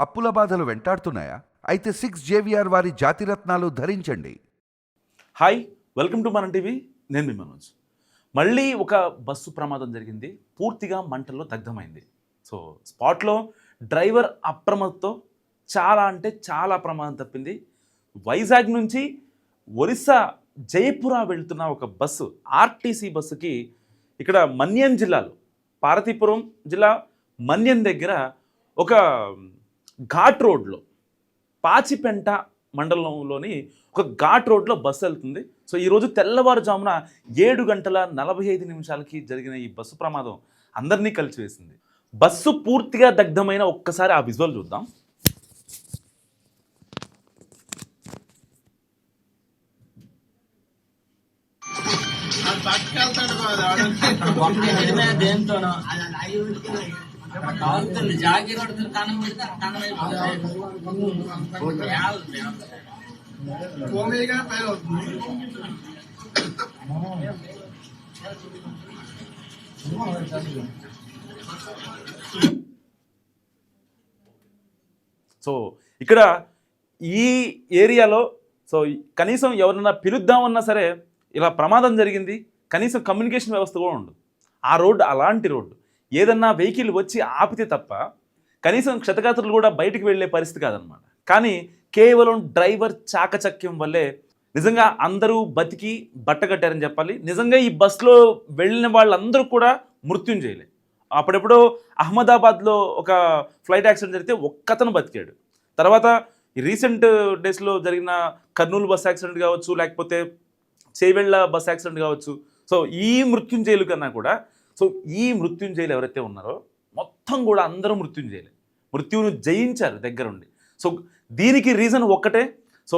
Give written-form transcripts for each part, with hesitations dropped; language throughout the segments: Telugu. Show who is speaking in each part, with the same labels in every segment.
Speaker 1: అప్పుల బాధలు వెంటాడుతున్నాయా? అయితే 6 JVR వారి జాతిరత్నాలు ధరించండి.
Speaker 2: హాయ్, వెల్కమ్ టు మన టీవీ. నేను మీ మనోజ్. మళ్ళీ ఒక బస్సు ప్రమాదం జరిగింది. పూర్తిగా మంటల్లో దగ్ధమైంది. సో స్పాట్లో డ్రైవర్ అప్రమత్తతో చాలా అంటే చాలా ప్రమాదం తప్పింది. వైజాగ్ నుంచి ఒరిస్సా జయపుర వెళ్తున్న ఒక బస్సు, ఆర్టీసీ బస్సుకి ఇక్కడ మన్యం జిల్లాలో, పార్వతీపురం జిల్లా మన్యం దగ్గర ఒక ఘాట్ రోడ్లో, పాచిపెంట మండలంలోని ఒక ఘాట్ రోడ్లో బస్సు వెళ్తుంది. సో ఈరోజు తెల్లవారుజామున 7:45 జరిగిన ఈ బస్సు ప్రమాదం అందరినీ కలిసివేసింది. బస్సు పూర్తిగా దగ్ధమైన ఒక్కసారి ఆ విజువల్ చూద్దాం. సో ఇక్కడ ఈ ఏరియాలో సో కనీసం ఎవరన్నా పిలుద్దామన్నా సరే ఇలా ప్రమాదం జరిగింది, కనీసం కమ్యూనికేషన్ వ్యవస్థ కూడా ఉండదు. ఆ రోడ్డు అలాంటి రోడ్డు, ఏదన్నా వెహికల్ వచ్చి ఆపితే తప్ప కనీసం క్షతగాత్రులు కూడా బయటికి వెళ్ళే పరిస్థితి కాదనమాట. కానీ కేవలం డ్రైవర్ చాకచక్యం వల్లే నిజంగా అందరూ బతికి బట్టగట్టారని చెప్పాలి. నిజంగా ఈ బస్సులో వెళ్ళిన వాళ్ళందరూ కూడా మృత్యుంజయులే. అప్పుడెప్పుడో అహ్మదాబాద్లో ఒక ఫ్లైట్ యాక్సిడెంట్ జరిగితే ఒక్కతను బతికాడు. తర్వాత రీసెంట్ డేస్లో జరిగిన కర్నూలు బస్ యాక్సిడెంట్ కావచ్చు, లేకపోతే చేవెళ్ళ బస్ యాక్సిడెంట్ కావచ్చు. సో ఈ మృత్యుంజయులు కన్నా కూడా ఈ మృత్యుంజయులు ఎవరైతే ఉన్నారో మొత్తం కూడా అందరూ మృత్యుంజయులే, మృత్యువును జయించారు దగ్గరుండి. సో దీనికి రీజన్ ఒక్కటే. సో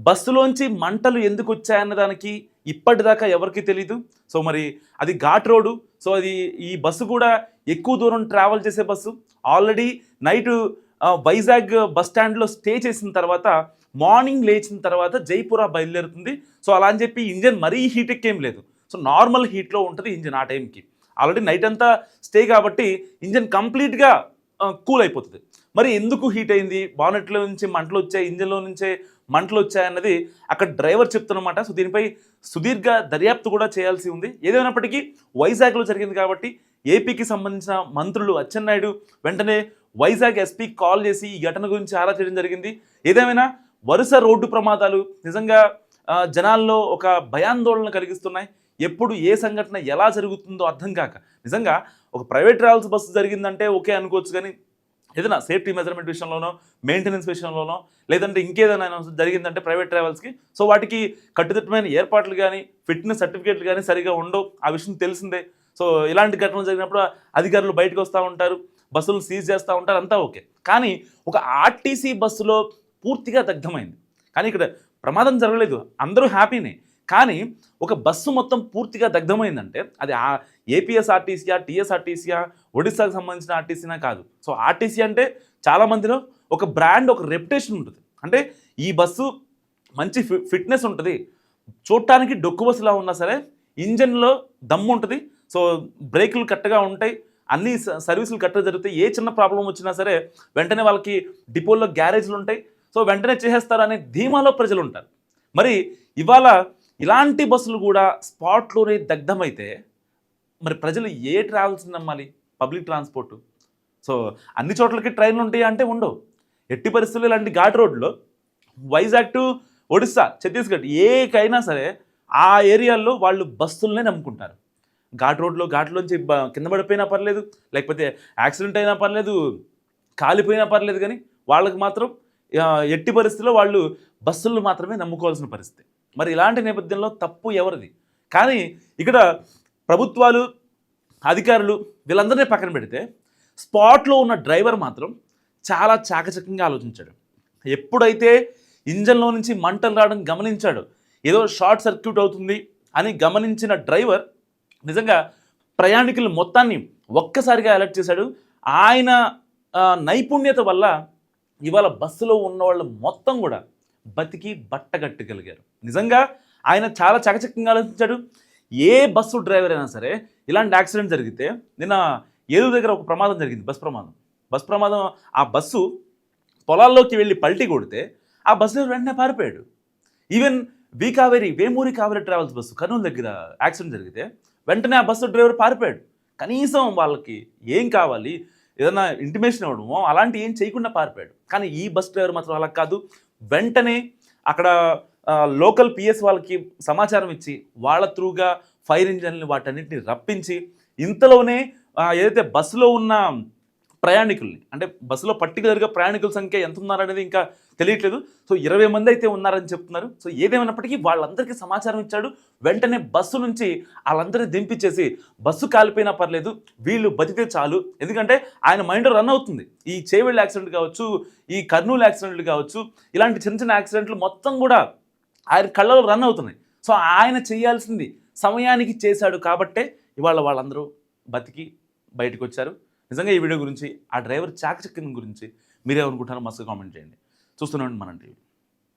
Speaker 2: బస్సులోంచి మంటలు ఎందుకు వచ్చాయన్న దానికి ఇప్పటిదాకా ఎవరికి తెలీదు. సో మరి అది ఘాట్ రోడ్డు. సో అది ఈ బస్సు కూడా ఎక్కువ దూరం ట్రావెల్ చేసే bus. Already night Vizag bus స్టాండ్లో స్టే చేసిన తర్వాత మార్నింగ్ లేచిన తర్వాత జైపుర బయలుదేరుతుంది. సో అలా అని చెప్పి ఇంజన్ మరీ హీట్ ఎక్కేం లేదు. సో నార్మల్ హీట్లో ఉంటుంది ఇంజన్ ఆ టైంకి. ఆల్రెడీ నైట్ అంతా స్టే కాబట్టి ఇంజన్ కంప్లీట్గా కూల్ అయిపోతుంది. మరి ఎందుకు హీట్ అయింది, బానెట్లో నుంచి మంటలు వచ్చాయి, ఇంజన్లో నుంచే మంటలు వచ్చాయన్నది అక్కడ డ్రైవర్ చెప్తున్నమాట. సో దీనిపై సుదీర్ఘ దర్యాప్తు కూడా చేయాల్సి ఉంది. ఏదేమైనప్పటికీ వైజాగ్లో జరిగింది కాబట్టి ఏపీకి సంబంధించిన మంత్రులు అచ్చెన్నాయుడు వెంటనే వైజాగ్ ఎస్పీ కాల్ చేసి ఈ ఘటన గురించి ఆరా చేయడం జరిగింది. ఏదేమైనా వరుస రోడ్డు ప్రమాదాలు నిజంగా జనాల్లో ఒక భయాందోళన కలిగిస్తున్నాయి. ఎప్పుడు ఏ సంఘటన ఎలా జరుగుతుందో అర్థం కాక నిజంగా ఒక ప్రైవేట్ ట్రావెల్స్ బస్సు జరిగిందంటే ఓకే అనుకోవచ్చు, కానీ ఏదైనా సేఫ్టీ మెజర్మెంట్ విషయంలోనో, మెయింటెనెన్స్ విషయంలోనో, లేదంటే ఇంకేదైనా జరిగిందంటే ప్రైవేట్ ట్రావెల్స్కి సో వాటికి కట్టుదిట్టమైన ఏర్పాట్లు కానీ ఫిట్నెస్ సర్టిఫికేట్లు కానీ సరిగా ఉండవు. ఆ విషయం తెలిసిందే. సో ఇలాంటి ఘటనలు జరిగినప్పుడు అధికారులు బయటకు వస్తూ ఉంటారు, బస్సులు సీజ్ చేస్తూ ఉంటారు, అంతా ఓకే. కానీ ఒక ఆర్టీసీ బస్సులో పూర్తిగా దగ్ధమైంది. కానీ ఇక్కడ ప్రమాదం జరగలేదు, అందరూ హ్యాపీనే. కానీ ఒక బస్సు మొత్తం పూర్తిగా దగ్ధమైందంటే అది ఏపీఎస్ఆర్టీసీయా, టీఎస్ఆర్టీసీయా, ఒడిస్సాకు సంబంధించిన ఆర్టీసీనా కాదు. సో ఆర్టీసీ అంటే చాలామందిలో ఒక బ్రాండ్, ఒక రెప్యుటేషన్ ఉంటుంది. అంటే ఈ బస్సు మంచి ఫిట్నెస్ ఉంటుంది, చూడటానికి డొక్కు బస్సులా ఉన్నా సరే ఇంజన్లో దమ్ము ఉంటుంది. సో బ్రేకులు కరెక్ట్గా ఉంటాయి, అన్ని సర్వీసులు కరెక్ట్గా జరుగుతాయి. ఏ చిన్న ప్రాబ్లం వచ్చినా సరే వెంటనే వాళ్ళకి డిపోల్లో గ్యారేజ్లు ఉంటాయి. సో వెంటనే చేసేస్తారనే ధీమాలో ప్రజలు ఉంటారు. మరి ఇవాళ ఇలాంటి బస్సులు కూడా స్పాట్లోనే దగ్ధమైతే మరి ప్రజలు ఏ ట్రావెల్స్ నమ్మాలి? Public transport. సో అన్ని చోట్లకి ట్రైన్లు ఉంటాయి అంటే ఉండవు. ఎట్టి పరిస్థితుల్లో ఇలాంటి ఘాట్ రోడ్లో వైజాగ్ టు ఒడిస్సా, ఛత్తీస్గఢ్ ఏకైనా సరే ఆ ఏరియాల్లో వాళ్ళు బస్సులనే నమ్ముకుంటారు. ఘాట్ రోడ్లో ఘాట్లోంచి కింద పడిపోయినా పర్లేదు, లేకపోతే యాక్సిడెంట్ అయినా పర్లేదు, కాలిపోయినా పర్లేదు, కానీ వాళ్ళకి మాత్రం ఎట్టి పరిస్థితుల్లో వాళ్ళు బస్సులను మాత్రమే నమ్ముకోవాల్సిన పరిస్థితి. మరి ఇలాంటి నేపథ్యంలో తప్పు ఎవరిది? కానీ ఇక్కడ ప్రభుత్వాలు, అధికారులు వీళ్ళందరినీ పక్కన పెడితే స్పాట్లో ఉన్న డ్రైవర్ మాత్రం చాలా చాకచక్యంగా ఆలోచించాడు. ఎప్పుడైతే ఇంజన్లో నుంచి మంటలు రావడం గమనించాడో, ఏదో షార్ట్ సర్క్యూట్ అవుతుంది అని గమనించిన డ్రైవర్ నిజంగా ప్రయాణికుల మొత్తాన్ని ఒక్కసారిగా అలర్ట్ చేశాడు. ఆయన నైపుణ్యత వల్ల ఇవాళ బస్సులో ఉన్న వాళ్ళు మొత్తం కూడా బతికి బట్టగట్టగలిగారు. నిజంగా ఆయన చాలా చకచక్యంగా ఆలోచించాడు. ఏ బస్సు డ్రైవర్ అయినా సరే ఇలాంటి యాక్సిడెంట్ జరిగితే, నిన్న ఏలూరు దగ్గర ఒక ప్రమాదం జరిగింది, బస్ ప్రమాదం. ఆ బస్సు పొలాల్లోకి వెళ్ళి పల్టీ కొడితే ఆ బస్సు డ్రైవర్ వెంటనే పారిపోయాడు. Even Vemuri Kaveri travels bus Kurnool దగ్గర యాక్సిడెంట్ జరిగితే వెంటనే ఆ బస్సు డ్రైవర్ పారిపోయాడు. కనీసం వాళ్ళకి ఏం కావాలి, ఏదైనా ఇంటిమేషన్ ఇవ్వడమో అలాంటి ఏం చేయకుండా పారిపోయాడు. కానీ ఈ బస్ డ్రైవర్ మాత్రం అలా కాదు, వెంటనే అక్కడ లోకల్ పిఎస్ వాళ్ళకి సమాచారం ఇచ్చి వాళ్ళ త్రూగా ఫైర్ ఇంజన్ని వాటన్నిటిని రప్పించి ఇంతలోనే ఏదైతే బస్సులో ఉన్న ప్రయాణికుల్ని, అంటే బస్సులో పర్టికులర్గా ప్రయాణికుల సంఖ్య ఎంత ఉన్నారనేది ఇంకా తెలియట్లేదు. సో 20 మంది అయితే ఉన్నారని చెప్తున్నారు. సో ఏదేమైనప్పటికీ వాళ్ళందరికీ సమాచారం ఇచ్చాడు. వెంటనే బస్సు నుంచి వాళ్ళందరినీ దింపించేసి బస్సు కాలిపోయినా పర్లేదు, వీళ్ళు బతికితే చాలు. ఎందుకంటే ఆయన మైండ్ రన్ అవుతుంది. ఈ చేవెళ్ళ యాక్సిడెంట్ కావచ్చు, ఈ కర్నూలు యాక్సిడెంట్లు కావచ్చు, ఇలాంటి చిన్న చిన్న యాక్సిడెంట్లు మొత్తం కూడా ఆయన కళ్ళలో రన్ అవుతున్నాయి. సో ఆయన చేయాల్సింది సమయానికి చేశాడు కాబట్టే ఇవాళ వాళ్ళందరూ బతికి బయటకు వచ్చారు. నిజంగా ఈ వీడియో గురించి, ఆ డ్రైవర్ చాకచక్యం గురించి మీరేమనుకుంటారో మస్తు కామెంట్ చేయండి. చూస్తున్నాండి మనం టీవీ.